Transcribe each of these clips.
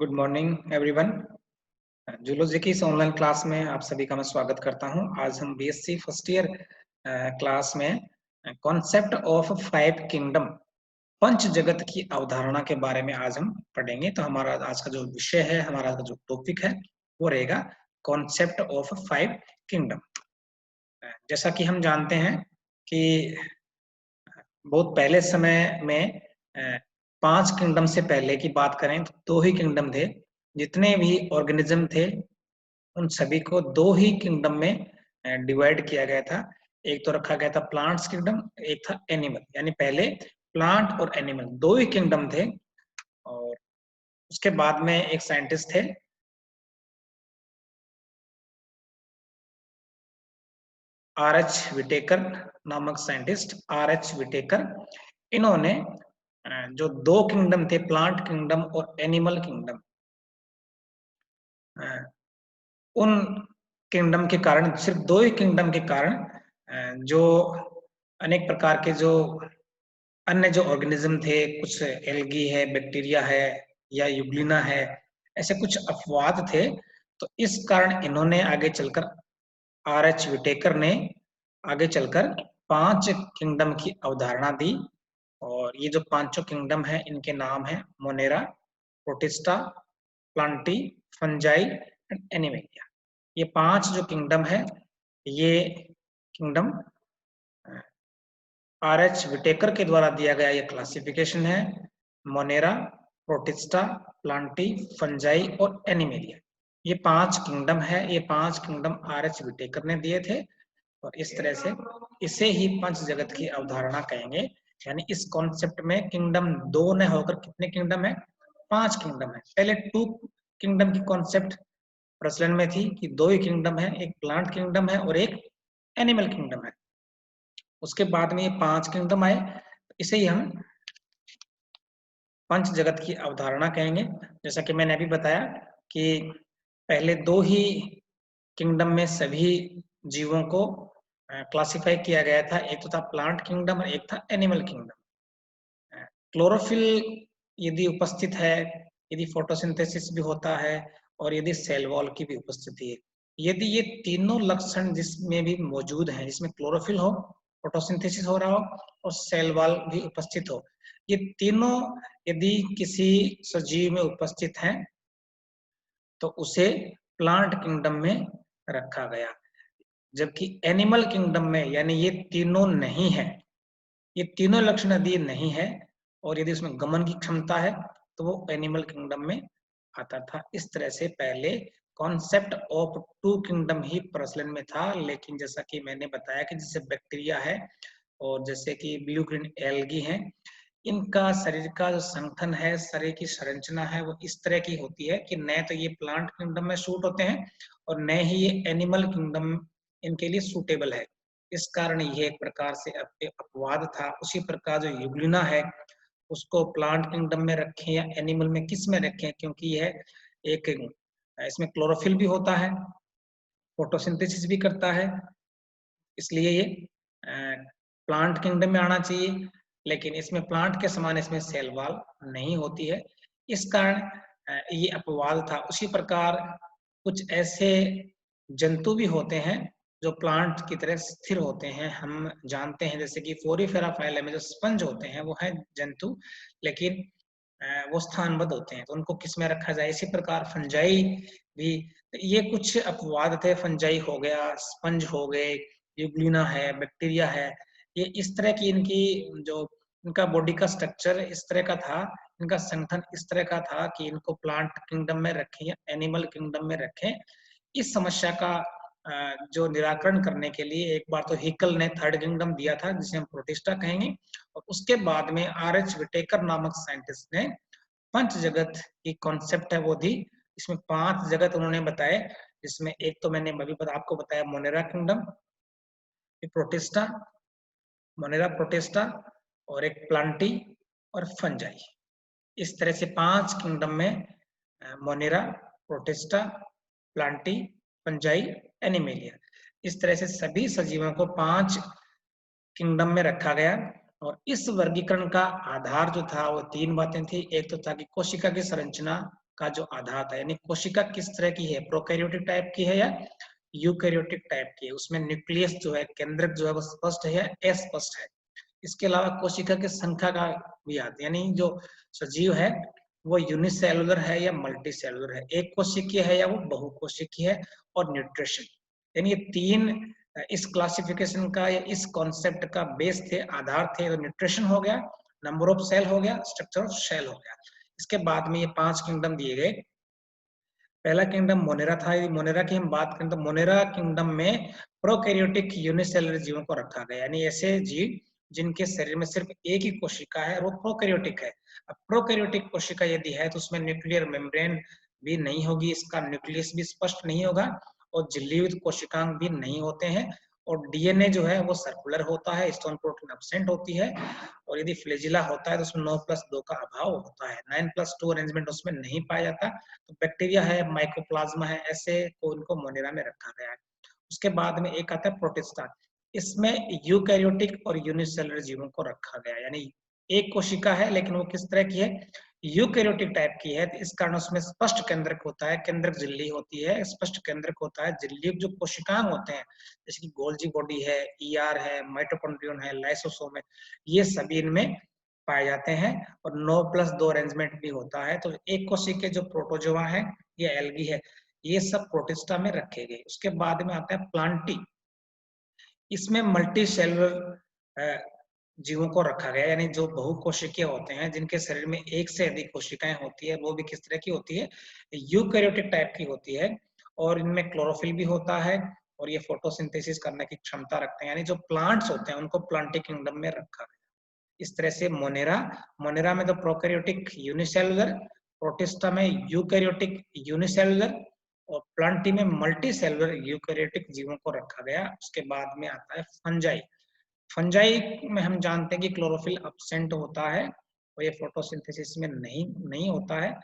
Good morning everyone. Zoology की इस online class में आप सभी का मैं स्वागत करता हूं। आज हम बीएससी फर्स्ट ईयर क्लास में कॉन्सेप्ट ऑफ फाइव किंगडम, पंच जगत की अवधारणा के बारे में आज हम पढ़ेंगे। तो हमारा आज का जो विषय है, हमारा आज का जो टॉपिक है वो रहेगा कॉन्सेप्ट ऑफ फाइव किंगडम। जैसा कि हम जानते हैं कि बहुत पहले समय में 5 किंगडम से पहले की बात करें तो 2 ही किंगडम थे। जितने भी ऑर्गेनिज्म थे उन सभी को 2 ही किंगडम में डिवाइड किया गया था। एक तो रखा गया था प्लांट्स किंगडम, एक था एनिमल। यानी पहले प्लांट और एनिमल 2 ही किंगडम थे। और उसके बाद में एक साइंटिस्ट थे आर.एच. विटेकर नामक साइंटिस्ट, आर.एच. विटेकर। इन्होंने जो 2 किंगडम थे, प्लांट किंगडम और एनिमल किंगडम, उन किंगडम के कारण, सिर्फ 2 ही किंगडम के कारण जो अनेक प्रकार के जो अन्य जो ऑर्गेनिज्म थे, कुछ एल्गी है, बैक्टीरिया है या यूग्लिना है, ऐसे कुछ अपवाद थे। तो इस कारण इन्होंने आगे चलकर, आर.एच. विटेकर ने आगे चलकर 5 किंगडम की अवधारणा दी। और ये जो पांचों किंगडम है इनके नाम है Monera, protista, Plantae, fungi and animalia. ये 5 जो किंगडम है, ये किंगडम आर.एच. विटेकर के द्वारा दिया गया ये क्लासिफिकेशन है। मोनेरा, प्रोटिस्टा, प्लांटी, फंजाई और एनिमेलिया, ये 5 किंगडम है। ये 5 किंगडम आर.एच. विटेकर ने दिए थे। और इस तरह से इसे ही पंच जगत की अवधारणा कहेंगे। यानी इस कॉन्सेप्ट में किंगडम 2 न होकर कितने किंगडम है? 5 किंगडम है। पहले 2 किंगडम की कॉन्सेप्ट प्रचलन में थी कि 2 ही किंगडम है, एक प्लांट किंगडम है और एक एनिमल किंगडम है। उसके बाद में ये 5 किंगडम आए, इसे ही हम पंच जगत की अवधारणा कहेंगे। जैसा कि मैंने अभी बताया कि पहले 2 ही किंगडम में सभी जीवों को क्लासिफाई किया गया था। एक तो था प्लांट किंगडम और एक था एनिमल किंगडम। क्लोरोफिल यदि उपस्थित है, यदि फोटोसिंथेसिस भी होता है और यदि सेल वॉल की भी उपस्थिति है, यदि ये तीनों लक्षण जिसमें भी मौजूद हैं, जिसमें क्लोरोफिल हो, फोटोसिंथेसिस हो रहा हो और सेल वॉल भी उपस्थित हो, ये तीनों यदि किसी सजीव में उपस्थित हैं तो उसे प्लांट किंगडम में रखा गया। जबकि एनिमल किंगडम में, यानी ये तीनों नहीं है, ये तीनों लक्षण यदि नहीं है और यदि उसमें गमन की क्षमता है तो वो एनिमल किंगडम में आता था। इस तरह से पहले कॉन्सेप्ट ऑफ 2 किंगडम ही प्रचलन में था। लेकिन जैसा कि मैंने बताया कि जैसे बैक्टीरिया है और जैसे कि ब्लू ग्रीन एल्गी है, इनका शरीर का जो संगठन है, शरीर की संरचना है, वो इस तरह की होती है कि न तो ये प्लांट किंगडम में सूट होते हैं और न ही ये एनिमल किंगडम इनके लिए सूटेबल है। इस कारण ये एक प्रकार से अपवाद था। उसी प्रकार जो यूग्लिना है, उसको प्लांट किंगडम में रखें या एनिमल में, किस में रखें, क्योंकि यह एक, इसमें क्लोरोफिल भी होता है, फोटोसिंथेसिस भी करता है, इसलिए ये प्लांट किंगडम में आना चाहिए। लेकिन इसमें प्लांट के समान इसमें सेल वॉल नहीं होती है, इस कारण ये अपवाद था। उसी प्रकार कुछ ऐसे जंतु भी होते हैं जो प्लांट की तरह स्थिर होते हैं। हम जानते हैं जैसे कि फोरिफेरा फाइलम में जो स्पंज होते हैं वो हैं जंतु, लेकिन वो स्थानबद्ध होते हैं, तो उनको किस में रखा जाए। इसी प्रकार फंजाई भी, ये कुछ अपवाद थे। फंजाई हो गया, स्पंज हो गए, यूग्लिना है, बैक्टीरिया है, ये इस तरह की इनकी जो इनका बॉडी का स्ट्रक्चर इस तरह का था, इनका संगठन इस तरह का था कि इनको प्लांट किंगडम में रखें या एनिमल किंगडम में रखें। इस समस्या का जो निराकरण करने के लिए एक बार तो हिकल ने 3rd किंगडम दिया था, जिसे हम प्रोटिस्टा कहेंगे। और उसके बाद में आर.एच. विटेकर नामक साइंटिस्ट ने पंच जगत की कॉन्सेप्ट है वो दी। इसमें 5 जगत उन्होंने बताए, जिसमें एक तो मैंने अभी आपको बताया Monera kingdom, protista, Monera, protista और एक प्लांटी और फंजाई। इस तरह से 5 किंगडम में Monera, protista, Plantae, fungi, animalia, इस तरह से सभी सजीवों को 5 किंगडम में रखा गया। और इस वर्गीकरण का आधार जो था वो 3 बातें थी। एक तो था कि कोशिका की संरचना का जो आधार था, यानी कोशिका किस तरह की है, प्रोकैरियोटिक टाइप की है या यूकैरियोटिक टाइप की है, उसमें न्यूक्लियस जो है, केंद्रक जो है वो स्पष्ट है या अस्पष्ट है। इसके अलावा कोशिका की संख्या का भी आता है, यानी जो सजीव है वो यूनिसेलुलर है या मल्टीसेलुलर है, एक कोशिकीय है या वो बहुकोशिकीय है, और न्यूट्रिशन, यानी ये तीन इस क्लासिफिकेशन का या इस कॉन्सेप्ट का बेस थे, आधार थे। तो न्यूट्रिशन हो गया, नंबर ऑफ सेल हो गया, स्ट्रक्चर ऑफ सेल हो गया। इसके बाद में ये 5 किंगडम दिए गए। पहला किंगडम मोनेरा था। यदि मोनेरा की हम बात करें तो मोनेरा किंगडम में प्रोकैरियोटिक यूनिसेलुलर जीवों को रखा गया, यानी ऐसे जीव जिनके शरीर में सिर्फ एक ही कोशिका है और वो प्रोकैरियोटिक है। अब प्रोकैरियोटिक कोशिका यदि है तो उसमें न्यूक्लियर मेम्ब्रेन भी नहीं होगी, इसका न्यूक्लियस भी स्पष्ट नहीं होगा, और झिल्लीयुक्त कोशिकांग भी नहीं होते हैं, और डीएनए जो है वो सर्कुलर होता है, स्टोन प्रोटीन एब्सेंट होती है, और यदि फ्लैजिला होता है तो उसमें 9+2 का अभाव होता है, 9+2 अरेंजमेंट उसमें नहीं पाया जाता। तो बैक्टीरिया है, माइकोप्लाज्मा है, ऐसे को इनको मोनेरा में रखा गया है। उसके बाद में एक आता है प्रोटिस्टा। इसमें यूकैरियोटिक और यूनिसेलुलर जीवों को रखा गया है, यानी एक कोशिका है लेकिन वो किस तरह की है, यूकैरियोटिक टाइप की है। इस कारण उसमें स्पष्ट केंद्रक होता है, केंद्रक झिल्ली होती है, स्पष्ट केंद्रक होता है। झिल्ली जो कोशिकांग होते हैं जैसे कि गोल्जी बॉडी है, ईआर है, माइटोकॉन्ड्रियन है, लाइसोसोम है, ये सभी इनमें पाए जाते हैं, और 9+2 अरेंजमेंट भी होता है। तो एक कोशिकीय जो प्रोटोजोआ है या एल्गी है, ये सब प्रोटिस्टा में रखे गए। उसके बाद में आता है प्लांटी। इसमें मल्टी सेलुलर जीवों को रखा गया, यानी जो बहुकोशिकीय होते हैं, जिनके शरीर में एक से अधिक कोशिकाएं होती है, वो भी किस तरह की होती है, यूकैरियोटिक टाइप की होती है, और इनमें क्लोरोफिल भी होता है, और ये फोटोसिंथेसिस करने की क्षमता रखते हैं, यानी जो प्लांट्स होते हैं उनको प्लांटी किंगडम में रखा गया। इस तरह से मोनेरा, मोनेरा में तो प्रोकैरियोटिक यूनिसेलुलर, प्रोटिस्टा में यूकैरियोटिक यूनिसेलुलर, और प्लांटी में मल्टी सेलुलर यूकैरियोटिक जीवों को रखा गया। उसके बाद में आता है फंजाई। फंजाई में हम जानते हैं कि क्लोरोफिल एब्सेंट होता है, और ये फोटोसिंथेसिस में नहीं होता है,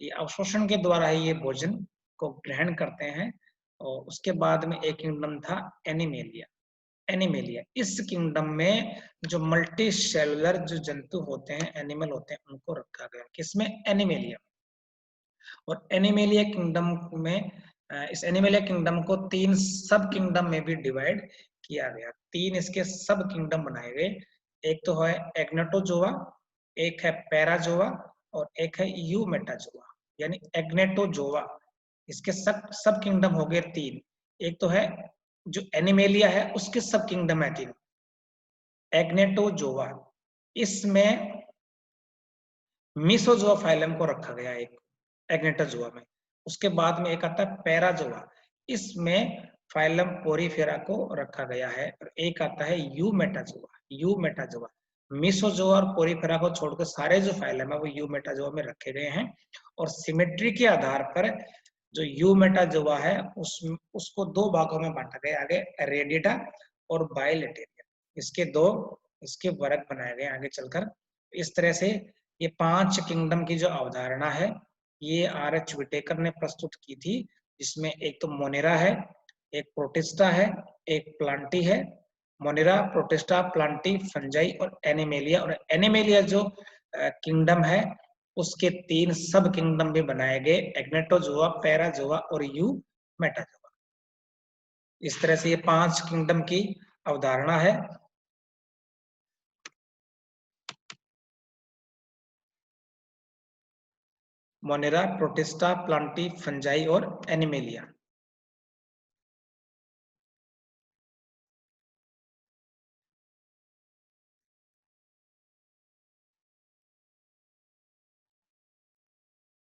ये अवशोषण के द्वारा ही ये भोजन को ग्रहण करते हैं। और उसके बाद में एक किंगडम था एनिमेलिया। एनिमेलिया, इस किंगडम में जो मल्टी सेलुलर जो जंतु होते हैं, एनिमल होते हैं, उनको रखा गया। किसमें, एनिमेलिया। और एनिमेलिया किंगडम में इस एनिमेलिया किंगडम को 3 सब किंगडम में भी डिवाइड किया गया। 3 इसके सब किंगडम बनाए गए। एक तो है एग्नेटोजोआ, एक है पैराजोआ, और एक है यूमेटाजोआ, यानी एग्नेटोजोआ। इसके सब किंगडम हो गए 3। एक तो है जो एनिमेलिया है उसके सब किंगडम है 3। एग्नेटोजोआ, इसमें मीसोजोआ फाइलम को रखा गया एक एग्नेटोजोआ में। उसके बाद में एक आता है पैराजोआ, इसमें फाइलम पोरीफेरा को रखा गया है। और एक आता है यूमेटाजोआ। यूमेटाजोआ, मीसोजोआ और पोरीफेरा को छोड़कर सारे जो फाइलम है वो यूमेटाजोआ में रखे गए हैं। और सिमेट्री के आधार पर जो यूमेटाजोआ है उसको 2 भागों में बांटा गया, आगे रेडिएटा और बाइलेटेरिया। इसके वर्ग बनाए गए आगे चलकर। इस तरह से ये 5 किंगडम की जो अवधारणा है ये आर.एच. विटेकर ने प्रस्तुत की थी, जिसमें एक तो मोनेरा है, एक प्रोटिस्टा है, एक प्लांटी है। मोनेरा, प्रोटिस्टा, प्लांटी, फंजाई और एनिमेलिया। और एनिमेलिया जो किंगडम है उसके 3 सब किंगडम भी बनाए गए, एग्नेटोजोआ, पैराजोआ और यूमेटाजोआ। इस तरह से ये 5 किंगडम की अवधारणा है। मोनेरा, प्रोटिस्टा, प्लांटी, फंजाई और एनिमेलिया।